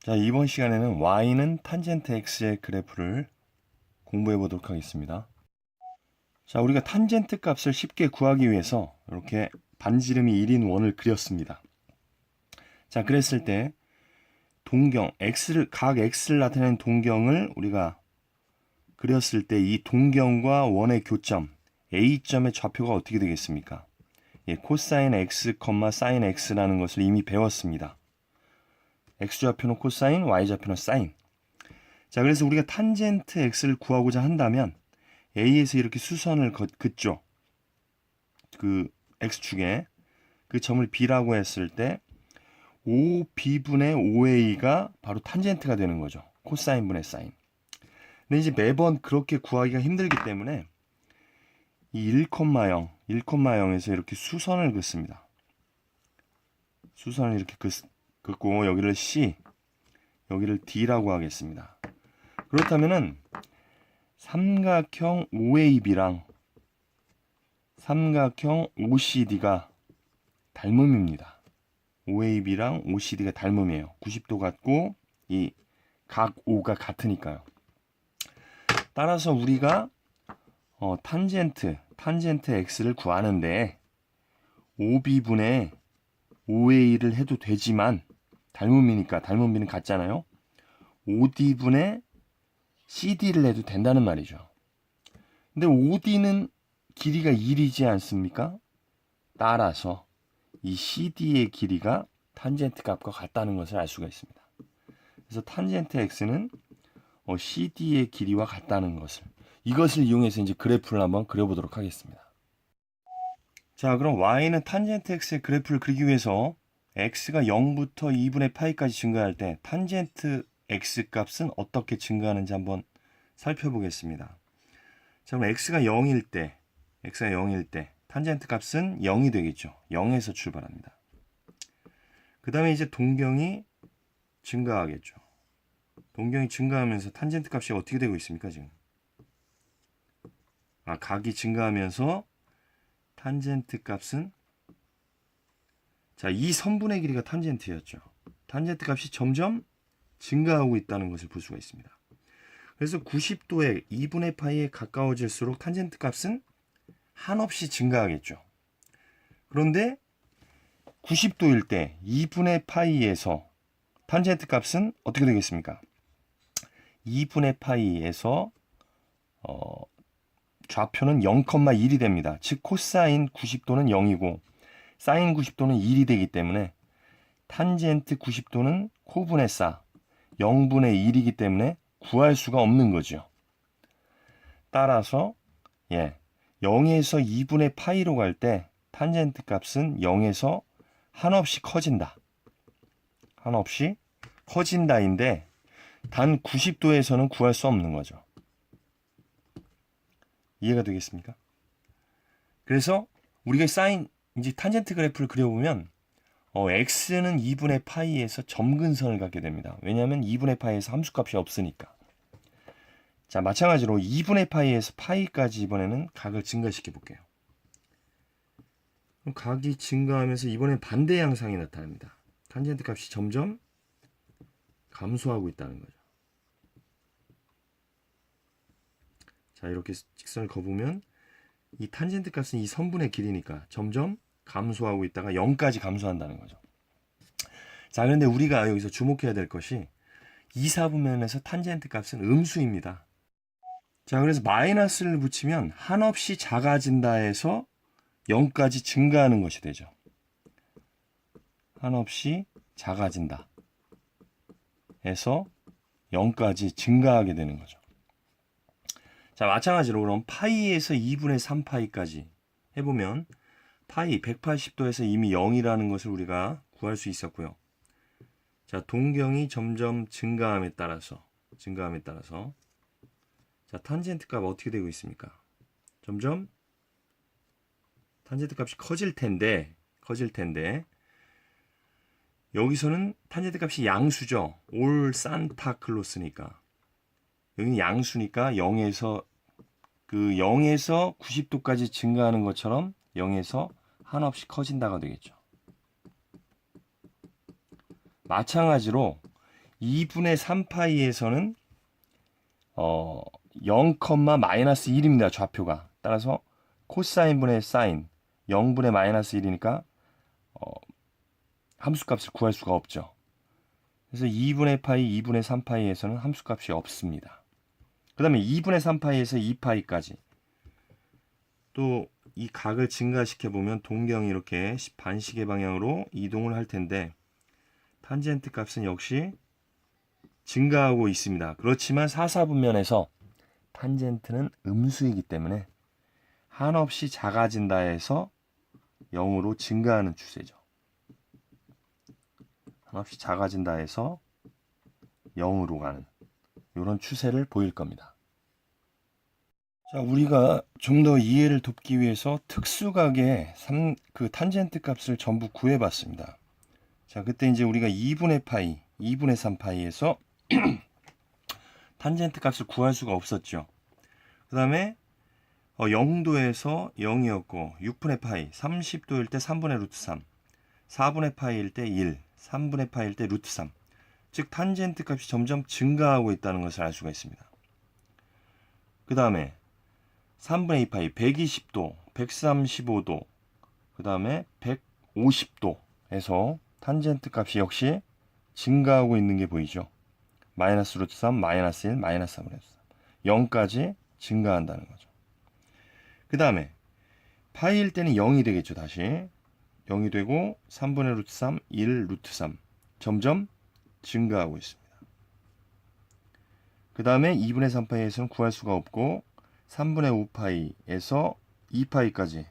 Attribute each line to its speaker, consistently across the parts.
Speaker 1: 자, 이번 시간에는 y는 탄젠트 x의 그래프를 공부해 보도록 하겠습니다. 자, 우리가 탄젠트 값을 쉽게 구하기 위해서 이렇게 반지름이 1인 원을 그렸습니다. 자, 그랬을 때 각 x를 나타내는 동경을 우리가 그렸을 때 이 동경과 원의 교점 A점의 좌표가 어떻게 되겠습니까? 예, 코사인 x, 사인 x라는 것을 이미 배웠습니다. x좌표는 코사인, y좌표는 사인. 자, 그래서 우리가 탄젠트 x를 구하고자 한다면 A에서 이렇게 수선을 긋죠. 그 x축에 그 점을 B라고 했을 때 5B분의 5A가 바로 탄젠트가 되는 거죠. 코사인분의 사인. 근데 이제 매번 그렇게 구하기가 힘들기 때문에 이 1,0에서 이렇게 수선을 긋습니다. 수선을 이렇게 긋고 여기를 C, 여기를 D라고 하겠습니다. 그렇다면은 삼각형 OAB랑 삼각형 OCD가 닮음입니다. OAB랑 OCD가 닮음이에요. 90도 같고 이 각 O가 같으니까요. 따라서 우리가 탄젠트 X를 구하는데 OB분의 OA를 해도 되지만 닮음이니까 닮음비는 같잖아요. OD분의 CD를 해도 된다는 말이죠. 근데 OD는 길이가 1이지 않습니까? 따라서 이 CD의 길이가 탄젠트 값과 같다는 것을 알 수가 있습니다. 그래서 탄젠트 X는 CD의 길이와 같다는 이것을 이용해서 이제 그래프를 한번 그려보도록 하겠습니다. 자, 그럼 Y는 탄젠트 X의 그래프를 그리기 위해서 X가 0부터 2분의 파이까지 증가할 때 탄젠트 X 값은 어떻게 증가하는지 한번 살펴보겠습니다. 자, 그럼 X가 0일 때 탄젠트 값은 0이 되겠죠. 0에서 출발합니다. 그 다음에 이제 동경이 증가하겠죠. 동경이 증가하면서 탄젠트 값이 어떻게 되고 있습니까, 지금? 각이 증가하면서 탄젠트 값은 이 선분의 길이가 탄젠트였죠. 탄젠트 값이 점점 증가하고 있다는 것을 볼 수가 있습니다. 그래서 90도에 2분의 파이에 가까워질수록 탄젠트 값은 한없이 증가하겠죠. 그런데 90도일 때 2분의 파이에서 탄젠트 값은 어떻게 되겠습니까? 2분의 파이에서 좌표는 0,1이 됩니다. 즉 코사인 90도는 0이고 사인 90도는 1이 되기 때문에 탄젠트 90도는 코분의 사 0분의 1이기 때문에 구할 수가 없는 거죠. 따라서 0에서 2분의 파이로 갈 때 탄젠트 값은 0에서 한없이 커진다. 한없이 커진다인데 단 90도에서는 구할 수 없는 거죠. 이해가 되겠습니까? 그래서 우리가 이제 탄젠트 그래프를 그려보면 x는 2분의 파이에서 점근선을 갖게 됩니다. 왜냐하면 2분의 파이에서 함수값이 없으니까. 자, 마찬가지로 2분의 파이에서 파이까지 이번에는 각을 증가시켜 볼게요. 그럼 각이 증가하면서 이번엔 반대 양상이 나타납니다. 탄젠트 값이 점점 감소하고 있다는 거죠. 자, 이렇게 직선을 그어보면 이 탄젠트 값은 이 선분의 길이니까 점점 감소하고 있다가 0까지 감소한다는 거죠. 자, 그런데 우리가 여기서 주목해야 될 것이 2사분면에서 탄젠트 값은 음수입니다. 자, 그래서 마이너스를 붙이면 한없이 작아진다 해서 0까지 증가하는 것이 되죠. 한없이 작아진다 해서 0까지 증가하게 되는 거죠. 자, 마찬가지로 그럼 파이에서 2분의 3파이까지 해보면 파이 180도에서 이미 0이라는 것을 우리가 구할 수 있었고요. 자, 동경이 점점 증가함에 따라서 자, 탄젠트 값 어떻게 되고 있습니까? 점점 탄젠트 값이 커질 텐데 여기서는 탄젠트 값이 양수죠. 올 산타클로스니까 여기는 양수니까 0에서 90도까지 증가하는 것처럼 0에서 한없이 커진다가 되겠죠. 마찬가지로 2분의 3파이에서는 0, 마이너스 1입니다. 좌표가. 따라서 코사인분의 사인 0분의 마이너스 1이니까 함수값을 구할 수가 없죠. 그래서 2분의 파이, 2분의 3파이에서는 함수값이 없습니다. 그 다음에 2분의 3파이에서 2파이까지 또 이 각을 증가시켜 보면 동경이 이렇게 반시계 방향으로 이동을 할 텐데 탄젠트 값은 역시 증가하고 있습니다. 그렇지만 사사분면에서 탄젠트는 음수이기 때문에 한없이 작아진다 해서 0으로 증가하는 추세죠. 한없이 작아진다 해서 0으로 가는 이런 추세를 보일 겁니다. 자, 우리가 좀 더 이해를 돕기 위해서 특수각의 그 탄젠트 값을 전부 구해봤습니다. 자, 그때 이제 우리가 2분의 파이, 2분의 3파이에서 탄젠트 값을 구할 수가 없었죠. 그 다음에 0도에서 0이었고 6분의 파이, 30도일 때 3분의 루트 3, 4분의 파이일 때 1, 3분의 파이일 때 루트 3. 즉 탄젠트 값이 점점 증가하고 있다는 것을 알 수가 있습니다. 그 다음에 3분의 2파이, 120도, 135도, 그 다음에 150도에서 탄젠트 값이 역시 증가하고 있는 게 보이죠. 마이너스 루트 3, 마이너스 1, 마이너스 3분의 3. 0까지 증가한다는 거죠. 그 다음에 파이일 때는 0이 되겠죠. 다시 0이 되고 3분의 루트 3, 1, 루트 3 점점 증가하고 있습니다. 그 다음에 2분의 3파이에서는 구할 수가 없고 3분의 5파이에서 2파이까지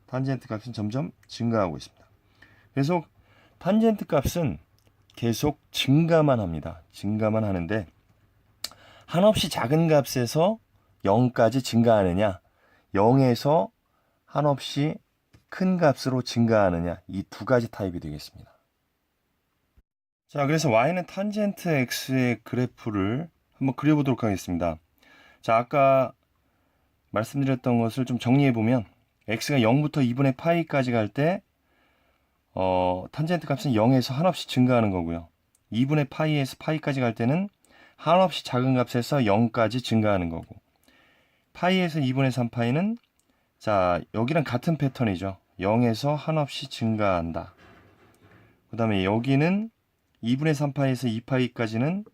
Speaker 1: 탄젠트 값은 점점 증가하고 있습니다. 그래서 탄젠트 값은 계속 증가만 합니다. 증가만 하는데 한없이 작은 값에서 0까지 증가하느냐 0에서 한없이 큰 값으로 증가하느냐 이 두 가지 타입이 되겠습니다. 자, 그래서 y는 탄젠트 x의 그래프를 한번 그려보도록 하겠습니다. 자, 아까 말씀드렸던 것을 좀 정리해보면 x가 0부터 2분의 파이까지 갈 때 탄젠트 값은 0에서 한없이 증가하는 거고요. 2분의 파이에서 파이까지 갈 때는 한없이 작은 값에서 0까지 증가하는 거고 파이에서 2분의 3파이는 자, 여기랑 같은 패턴이죠. 0에서 한없이 증가한다. 그 다음에 여기는 2분의 3파이에서 2파이까지는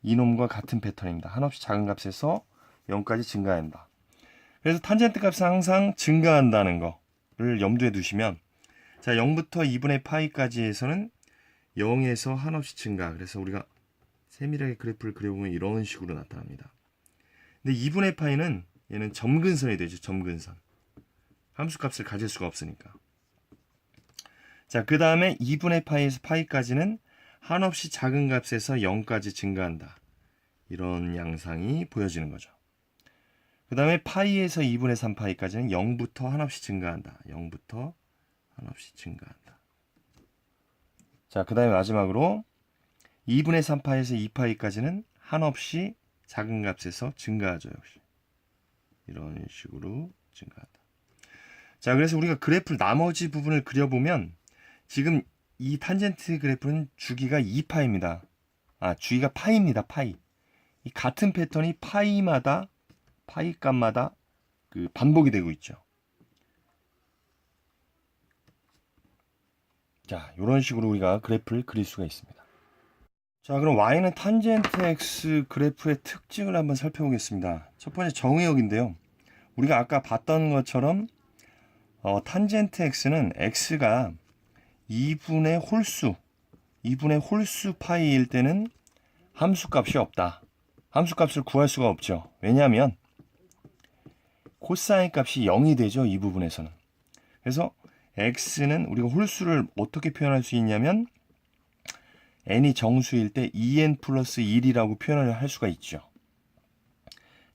Speaker 1: 이놈과 같은 패턴입니다. 한없이 작은 값에서 0까지 증가한다. 그래서 탄젠트 값은 항상 증가한다는 거를 염두에 두시면 자, 0부터 2분의 파이까지에서는 0에서 한없이 증가. 그래서 우리가 세밀하게 그래프를 그려보면 이런 식으로 나타납니다. 근데 2분의 파이는 얘는 점근선이 되죠. 점근선. 함수값을 가질 수가 없으니까. 자, 그 다음에 2분의 파이에서 파이까지는 한없이 작은 값에서 0까지 증가한다. 이런 양상이 보여지는 거죠. 그 다음에 파이에서 2분의 3파이까지는 0부터 한없이 증가한다. 0부터 한없이 증가한다. 자, 그 다음에 마지막으로 2분의 3파에서 2파이까지는 한없이 작은 값에서 증가하죠. 역시 이런 식으로 증가한다. 자, 그래서 우리가 그래프 나머지 부분을 그려보면 지금 이 탄젠트 그래프는 주기가 2파입니다. 주기가 파이입니다. 파이. 이 같은 패턴이 파이마다 파이 값마다 그 반복이 되고 있죠. 자, 이런 식으로 우리가 그래프를 그릴 수가 있습니다. 자, 그럼 y는 탄젠트 x 그래프의 특징을 한번 살펴보겠습니다. 첫 번째 정의역인데요. 우리가 아까 봤던 것처럼 탄젠트 x는 x가 2분의 홀수 파이일 때는 함수값이 없다. 함수값을 구할 수가 없죠. 왜냐하면 코사인 값이 0이 되죠. 이 부분에서는. 그래서 x는 우리가 홀수를 어떻게 표현할 수 있냐면 n이 정수일 때 2n 플러스 1이라고 표현을 할 수가 있죠.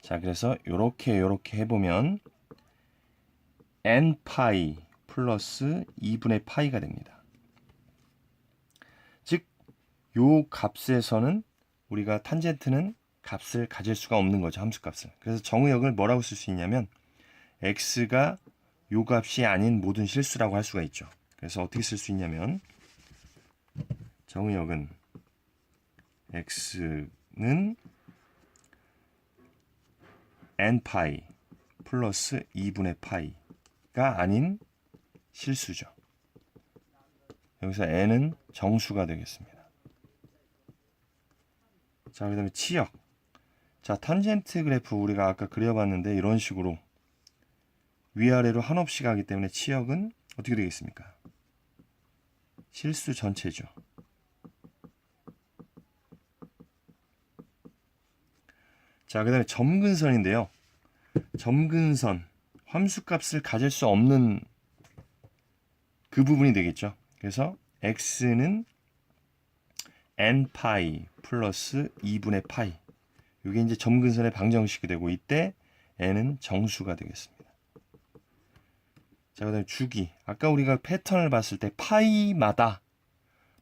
Speaker 1: 자, 그래서 요렇게 해보면 n 파이 플러스 2분의 파이가 됩니다. 즉, 요 값에서는 우리가 탄젠트는 값을 가질 수가 없는 거죠. 함수값을. 그래서 정의역을 뭐라고 쓸 수 있냐면 x가 요 값이 아닌 모든 실수라고 할 수가 있죠. 그래서 어떻게 쓸 수 있냐면 정의역은 x는 n파이 플러스 2분의 파이가 아닌 실수죠. 여기서 n은 정수가 되겠습니다. 자, 그 다음에 치역. 자, 탄젠트 그래프 우리가 아까 그려봤는데 이런 식으로 위아래로 한없이 가기 때문에 치역은 어떻게 되겠습니까? 실수 전체죠. 자, 그 다음에 점근선인데요. 점근선, 함수값을 가질 수 없는 그 부분이 되겠죠. 그래서 x는 n파이 플러스 2분의 파이. 이게 이제 점근선의 방정식이 되고 이때 n은 정수가 되겠습니다. 자, 그 다음에 주기. 아까 우리가 패턴을 봤을 때 파이마다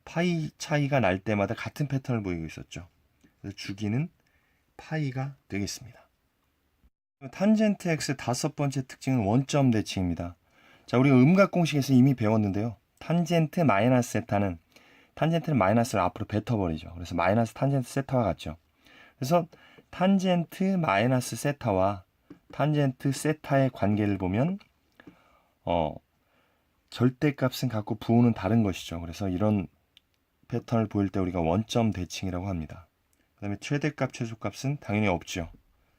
Speaker 1: 파이 차이가 날 때마다 같은 패턴을 보이고 있었죠. 그래서 주기는 파이가 되겠습니다. 탄젠트 x 다섯 번째 특징은 원점 대칭입니다. 자, 우리가 음각 공식에서 이미 배웠는데요. 탄젠트 마이너스 세타는 탄젠트는 마이너스를 앞으로 뱉어버리죠. 그래서 마이너스 탄젠트 세타와 같죠. 그래서 탄젠트 마이너스 세타와 탄젠트 세타의 관계를 보면 절대값은 같고 부호는 다른 것이죠. 그래서 이런 패턴을 보일 때 우리가 원점 대칭이라고 합니다. 그 다음에 최대값, 최소값은 당연히 없죠.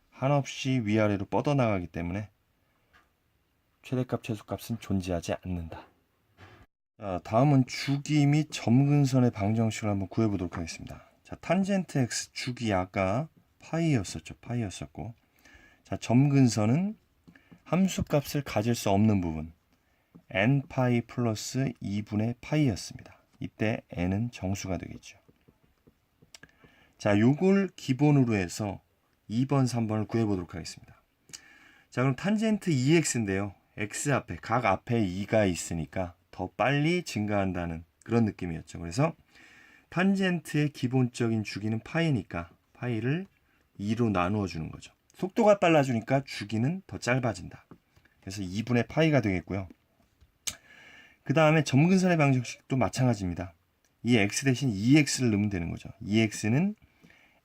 Speaker 1: 한없이 위아래로 뻗어나가기 때문에 최대값, 최소값은 존재하지 않는다. 자, 다음은 주기 및 점근선의 방정식을 한번 구해보도록 하겠습니다. 자, 탄젠트 x 주기 아까 파이였었죠. 파이였었고, 자, 점근선은 함수값을 가질 수 없는 부분 n파이 플러스 2분의 파이였습니다. 이때 n은 정수가 되겠죠. 자, 요걸 기본으로 해서 2번, 3번을 구해보도록 하겠습니다. 자, 그럼 탄젠트 2x인데요. x 앞에, 각 앞에 2가 있으니까 더 빨리 증가한다는 그런 느낌이었죠. 그래서 탄젠트의 기본적인 주기는 파이니까 파이를 2로 나누어 주는 거죠. 속도가 빨라지니까 주기는 더 짧아진다. 그래서 2분의 파이가 되겠고요. 그 다음에 점근선의 방정식도 마찬가지입니다. 이 x 대신 2x를 넣으면 되는 거죠. 2x는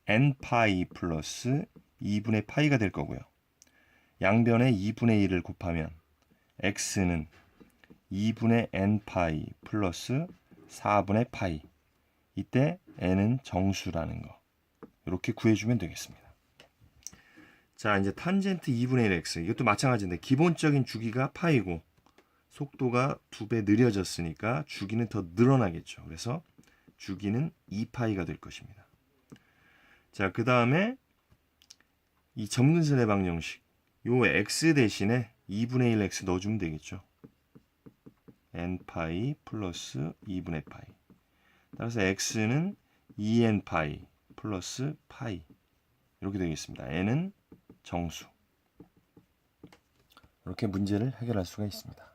Speaker 1: n파이 플러스 2분의 파이가 될 거고요. 양변에 2분의 1을 곱하면 x는 2분의 n파이 플러스 4분의 파이. 이때 n은 정수라는 거. 이렇게 구해주면 되겠습니다. 자, 이제 탄젠트 2분의 1x. 이것도 마찬가지인데 기본적인 주기가 파이고 속도가 2배 느려졌으니까 주기는 더 늘어나겠죠. 그래서 주기는 2파이가 될 것입니다. 자, 그 다음에 이 점근선의 방정식. 요 x 대신에 2분의 1x 넣어주면 되겠죠. n파이 플러스 2분의 파이. 따라서 x는 2n파이 플러스 파이. 이렇게 되겠습니다. n은 정수. 이렇게 문제를 해결할 수가 있습니다.